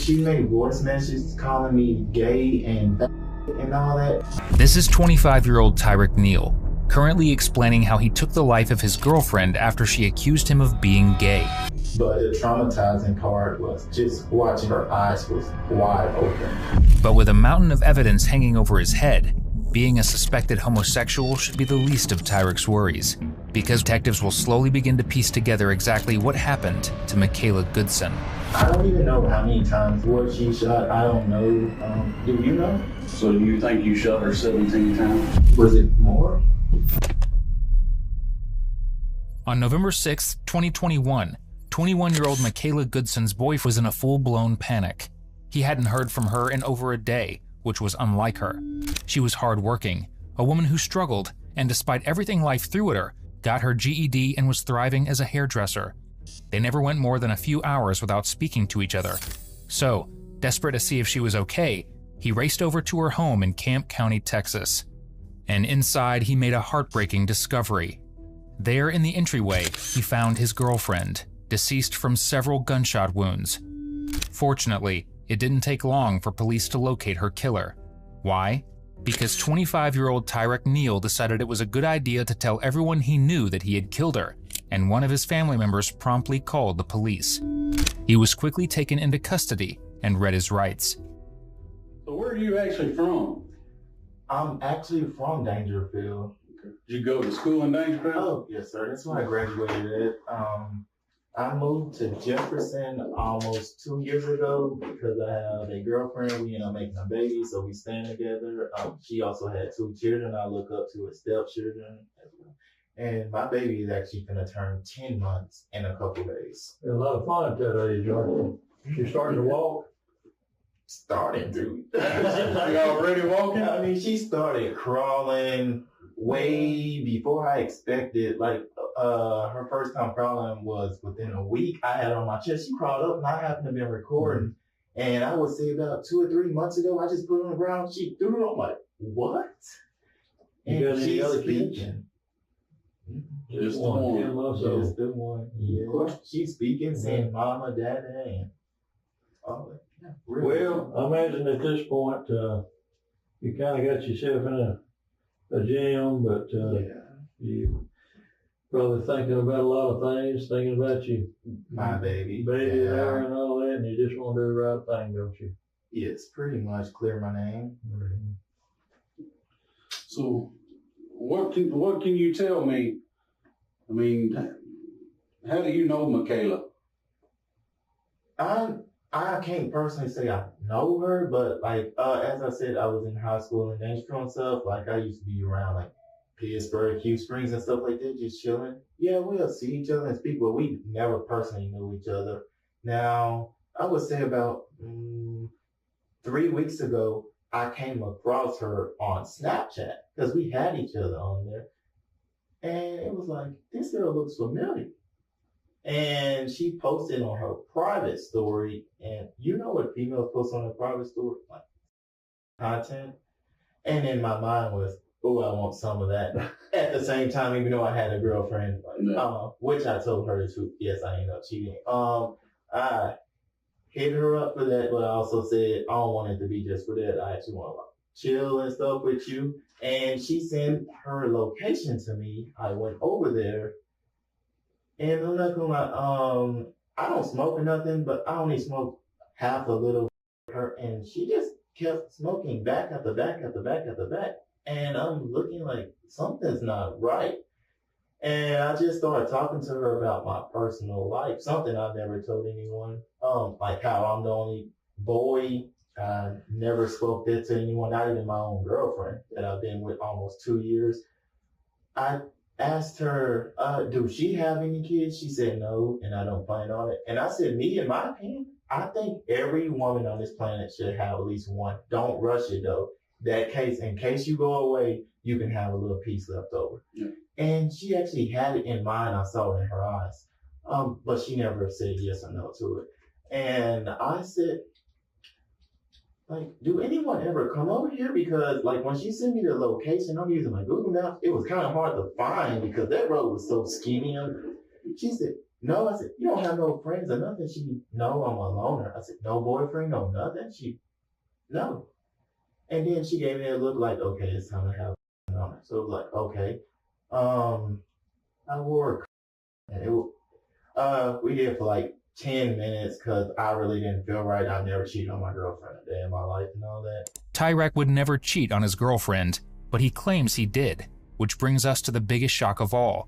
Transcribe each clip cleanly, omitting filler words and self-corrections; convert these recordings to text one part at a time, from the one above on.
She made voice messages calling me gay and all that. This is 25-year-old Tyrick Neal, currently explaining how he took the life of his girlfriend after she accused him of being gay. But the traumatizing part was just watching her eyes was wide open. But with a mountain of evidence hanging over his head, being a suspected homosexual should be the least of Tyrick's worries, because detectives will slowly begin to piece together exactly what happened to Michaela Goodson. I don't even know how many times what she shot. I don't know. Do you know? So you think you shot her 17 times? Was it more? On November 6, 2021, 21-year-old Michaela Goodson's boyfriend was in a full-blown panic. He hadn't heard from her in over a day, which was unlike her. She was hardworking, a woman who struggled, and despite everything life threw at her, got her GED and was thriving as a hairdresser. They never went more than a few hours without speaking to each other. So, desperate to see if she was okay, he raced over to her home in Camp County, Texas. And inside, he made a heartbreaking discovery. There in the entryway, he found his girlfriend, deceased from several gunshot wounds. Fortunately, it didn't take long for police to locate her killer. Why? Because 25-year-old Tyrick Neal decided it was a good idea to tell everyone he knew that he had killed her, and one of his family members promptly called the police. He was quickly taken into custody and read his rights. So where are you actually from? I'm actually from Dangerfield. Did you go to school in Dangerfield? Oh, yes, sir. That's where I graduated at. I moved to Jefferson almost 2 years ago because I have a girlfriend. We ended up making a baby, so we stand together. She also had 2 children I look up to as stepchildren as well. And my baby is actually going to turn 10 months in a couple days. A lot of fun at that age, aren't you? She's starting to walk? Starting to. You already walking? I mean, she started crawling way before I expected. Like, her first time crawling was within a week. I had her on my chest. She crawled up and I happened to be recording. And I would say about 2 or 3 months ago, I just put her on the ground. She threw her. I'm like, what? And You got any she's other speaking. kids? Just the one. Just the one. Yeah. She's speaking, saying mama, dada, and all that. Yeah, really. Well, I imagine at this point, you kind of got yourself in a jam, but you probably thinking about a lot of things, thinking about you, My baby. there and all that, and you just want to do the right thing, don't you? Yes, pretty much clear my name. So what can you tell me? I mean, how do you know Michaela? I can't personally say I know her, but like as I said, I was in high school in Nashville and stuff. Like I used to be around like Pittsburgh, Hugh Springs and stuff like that, just chilling. Yeah, we'll see each other and speak, but we never personally knew each other. Now, I would say about 3 weeks ago, I came across her on Snapchat because we had each other on there. And it was like, this girl looks familiar. And she posted on her private story, and you know what females post on their private story? Like content. And in my mind was, oh, I want some of that. At the same time, even though I had a girlfriend, which I told her to, yes, I ended up cheating. I hit her up for that, but I also said, I don't want it to be just for that. I actually want to chill and stuff with you. And she sent her location to me. I went over there. And I'm not gonna lie, I don't smoke or nothing, but I only smoke half a little with her, and she just kept smoking back at the back at the back at the back. And I'm looking like something's not right. And I just started talking to her about my personal life, something I've never told anyone. Like how I'm the only boy. I never spoke that to anyone, not even my own girlfriend that I've been with almost 2 years. I asked her, do she have any kids? She said no, and I don't plan on it. And I said, me, in my opinion, I think every woman on this planet should have at least one. Don't rush it though. In case you go away, you can have a little piece left over. Yeah. And she actually had it in mind. I saw it in her eyes. But she never said yes or no to it. And I said, like, do anyone ever come over here? Because, like, when she sent me the location, I'm using my Google Maps, it was kind of hard to find because that road was so skinny. She said, no. I said, you don't have no friends or nothing. No, I'm a loner. I said, no boyfriend, no nothing. No. And then she gave me a look like, okay, it's time to have a loner. So it was like, okay. I wore we did for like 10 minutes because I really didn't feel right. I never cheated on my girlfriend a day in my life and all that. Tyrek would never cheat on his girlfriend, but he claims he did, which brings us to the biggest shock of all.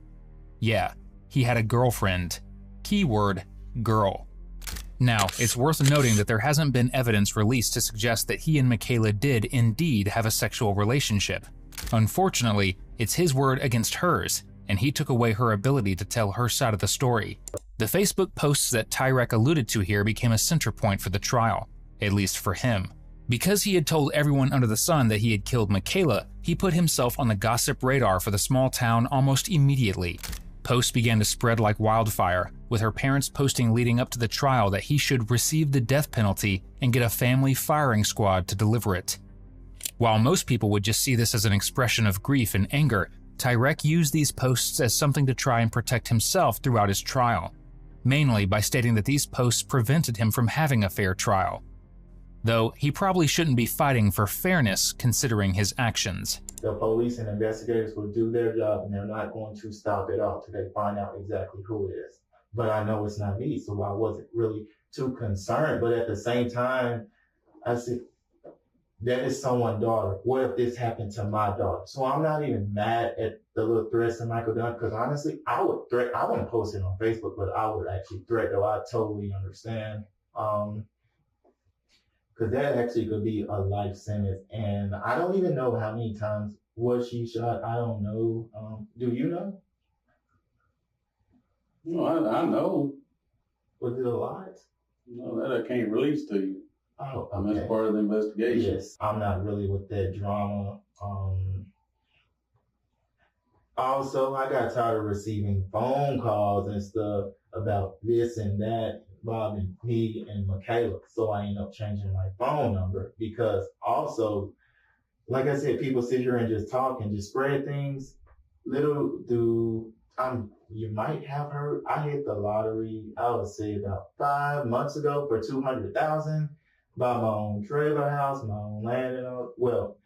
Yeah, he had a girlfriend. Keyword, girl. Now, it's worth noting that there hasn't been evidence released to suggest that he and Michaela did indeed have a sexual relationship. Unfortunately, it's his word against hers, and he took away her ability to tell her side of the story. The Facebook posts that Tyrek alluded to here became a center point for the trial, at least for him. Because he had told everyone under the sun that he had killed Michaela, he put himself on the gossip radar for the small town almost immediately. Posts began to spread like wildfire, with her parents posting leading up to the trial that he should receive the death penalty and get a family firing squad to deliver it. While most people would just see this as an expression of grief and anger, Tyrek used these posts as something to try and protect himself throughout his trial, mainly by stating that these posts prevented him from having a fair trial. Though he probably shouldn't be fighting for fairness considering his actions. The police and investigators will do their job and they're not going to stop it all till they find out exactly who it is. But I know it's not me, so I wasn't really too concerned. But at the same time, I said, that is someone's daughter. What if this happened to my daughter? So I'm not even mad at the little threats that Michael done, because honestly, I wouldn't post it on Facebook, but I would actually threat, though I totally understand. Because that actually could be a life sentence. And I don't even know how many times was she shot. I don't know. Do you know? No, I know. Was it a lot? No, that I can't release to you. Oh, I mean, okay. that's part of the investigation. Yes, I'm not really with that drama. Also, I got tired of receiving phone calls and stuff about this and that involving me and Michaela. So I ended up changing my phone number because also, like I said, people sit here and just talk and just spread things. Little do you might have heard, I hit the lottery, I would say about 5 months ago for $200,000. Bought my own trailer house, my own land, and all. Well,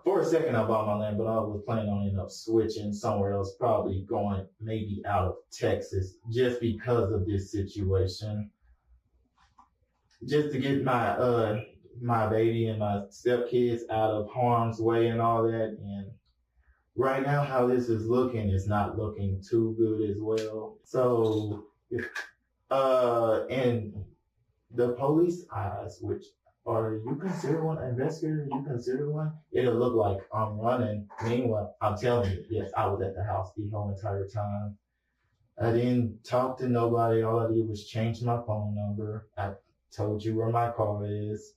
for a second I bought my land, but I was planning on ending up switching somewhere else, probably going maybe out of Texas, just because of this situation. Just to get my baby and my stepkids out of harm's way and all that. And right now, how this is looking, it's not looking too good as well. So, and the police eyes, which are you consider one an investigator? You consider one? It'll look like I'm running. Meanwhile, I'm telling you, yes, I was at the house the whole entire time. I didn't talk to nobody. All I did was change my phone number. I told you where my car is.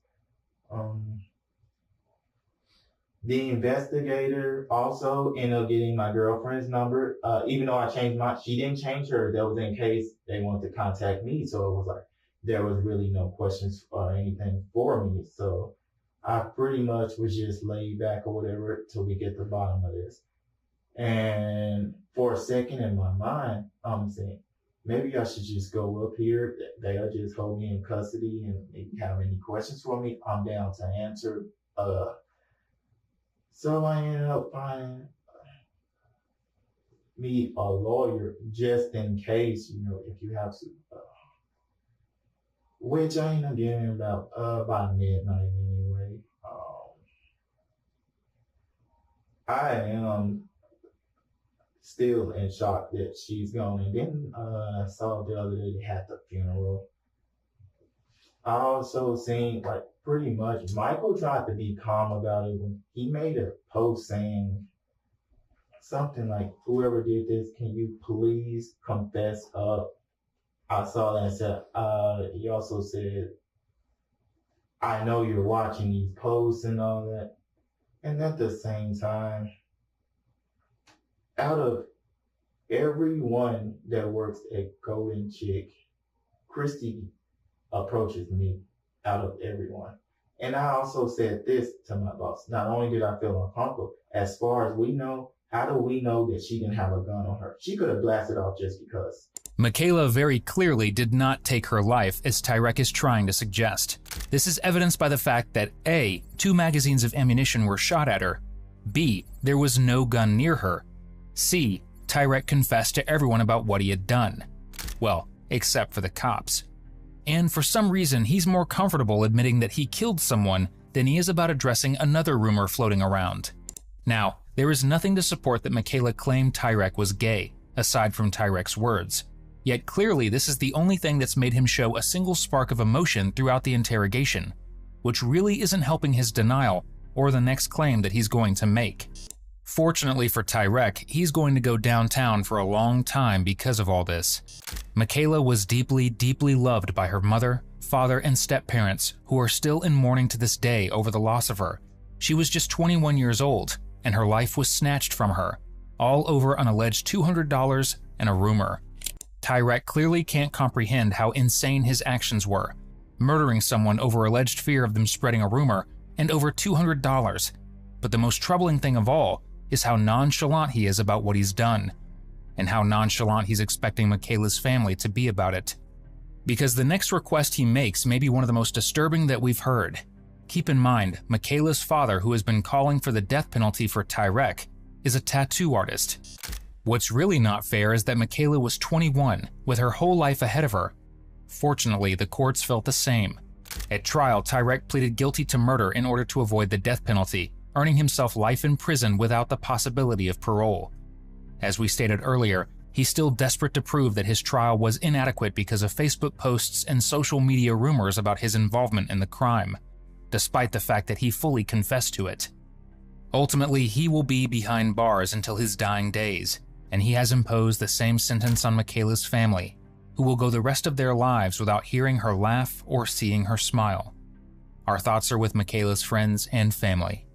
The investigator also ended up getting my girlfriend's number. Even though I changed she didn't change hers. That was in case they wanted to contact me. So it was like, there was really no questions or anything for me. So I pretty much was just laid back or whatever till we get to the bottom of this. And for a second in my mind, I'm saying, maybe I should just go up here. They'll just hold me in custody, and if you have any questions for me, I'm down to answer. So I ended up finding me a lawyer just in case, if you have to. Which I ended up getting about by midnight anyway. I am still in shock that she's gone. And then I saw the other day they had the funeral. I also seen like pretty much Michael tried to be calm about it when he made a post saying something like, whoever did this, can you please confess up? I saw that and said, he also said, I know you're watching these posts and all that. And at the same time, out of everyone that works at Golden Chick, Christy approaches me out of everyone. And I also said this to my boss. Not only did I feel uncomfortable, as far as we know, how do we know that she didn't have a gun on her? She could have blasted off just because. Michaela very clearly did not take her life as Tyrek is trying to suggest. This is evidenced by the fact that A, 2 magazines of ammunition were shot at her, B, there was no gun near her, C, Tyrek confessed to everyone about what he had done. Well, except for the cops. And for some reason, he's more comfortable admitting that he killed someone than he is about addressing another rumor floating around. Now, there is nothing to support that Michaela claimed Tyrek was gay, aside from Tyrek's words. Yet clearly this is the only thing that's made him show a single spark of emotion throughout the interrogation, which really isn't helping his denial or the next claim that he's going to make. Fortunately for Tyrek, he's going to go downtown for a long time because of all this. Michaela was deeply, deeply loved by her mother, father, and step-parents, who are still in mourning to this day over the loss of her. She was just 21 years old, and her life was snatched from her, all over an alleged $200 and a rumor. Tyrek clearly can't comprehend how insane his actions were, murdering someone over alleged fear of them spreading a rumor, and over $200. But the most troubling thing of all is how nonchalant he is about what he's done, and how nonchalant he's expecting Michaela's family to be about it. Because the next request he makes may be one of the most disturbing that we've heard. Keep in mind, Michaela's father, who has been calling for the death penalty for Tyrek, is a tattoo artist. What's really not fair is that Michaela was 21, with her whole life ahead of her. Fortunately, the courts felt the same. At trial, Tyrek pleaded guilty to murder in order to avoid the death penalty, earning himself life in prison without the possibility of parole. As we stated earlier, he's still desperate to prove that his trial was inadequate because of Facebook posts and social media rumors about his involvement in the crime, despite the fact that he fully confessed to it. Ultimately, he will be behind bars until his dying days, and he has imposed the same sentence on Michaela's family, who will go the rest of their lives without hearing her laugh or seeing her smile. Our thoughts are with Michaela's friends and family.